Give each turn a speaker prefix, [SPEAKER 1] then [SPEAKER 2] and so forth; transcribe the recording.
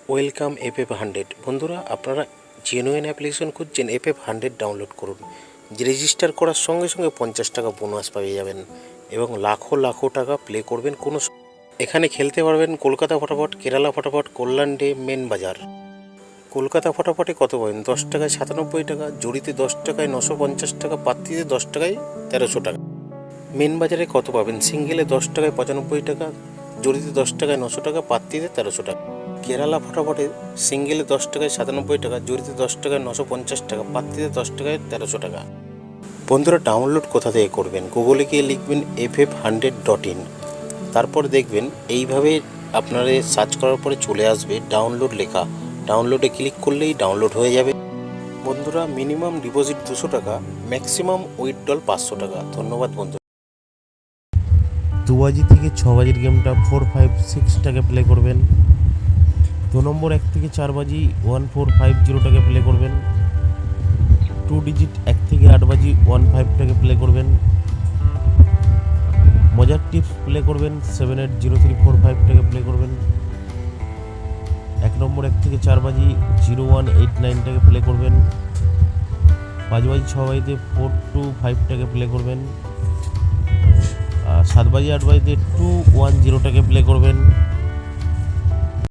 [SPEAKER 1] Welcome FF100। বন্ধুরা, আপনারা genuine application খুঁজছেন, FF100 ডাউনলোড করুন। রেজিস্টার করার সঙ্গে সঙ্গে 50 টাকা বোনাস পেয়ে যাবেন এবং লাখো লাখো টাকা প্লে করবেন। এখানে খেলতে পারবেন কলকাতা ফটাফট, কেরালা ফটাফট, কল্যাণ ডে, মেন বাজার। কলকাতা ফটাফটে কত পাবেন? 10 টাকায় 97 টাকা, জড়িতে 10 টাকায় 950 টাকা, পাত্তিতে 10 টাকায় 1300 টাকা। মেন বাজারে কত পাবেন? সিঙ্গেলে 10 টাকায় 95 টাকা, জড়িতে 10 টাকায় 900 টাকা, পাত্তিতে 1300 টাকা। কেরালা ফটাফটে সিঙ্গেলে 10 টাকায় 97 টাকা, জড়িতে 10 টাকায় 950 টাকা, পাত্তিতে 10 টাকায় 1300 টাকা। বন্ধুরা, ডাউনলোড কোথা থেকে করবেন? গুগলে গিয়ে লিখবেন ff100.in, তারপর দেখবেন এইভাবে আপনারা সার্চ করার পরে চলে আসবে ডাউনলোড লেখা। ডাউনলোডে ক্লিক করলেই ডাউনলোড হয়ে যাবে। বন্ধুরা, মিনিমাম ডিপোজিট 200 টাকা, ম্যাক্সিমাম উইথড্রল 500 টাকা। ধন্যবাদ বন্ধু।
[SPEAKER 2] 2 বাজি থেকে 6 বাজির গেমটা 4, 5, 6 টাকা প্লে করবেন। 2 নম্বর 1 থেকে 4 বাজি 1450 টাকা প্লে করবেন। 2 ডিজিট 1 থেকে 8 বাজি 15 টাকা প্লে করবেন। মজার টিপস প্লে করবেন 780345 টাকা প্লে করবেন। 1 নম্বর 1 থেকে 4 বাজি 0189 টাকা প্লে করবেন। 5 বাজি 6 বাজিতে 425 টাকা প্লে করবেন। 7 বাজি 8 বাজিতে 210 টাকা প্লে করবেন।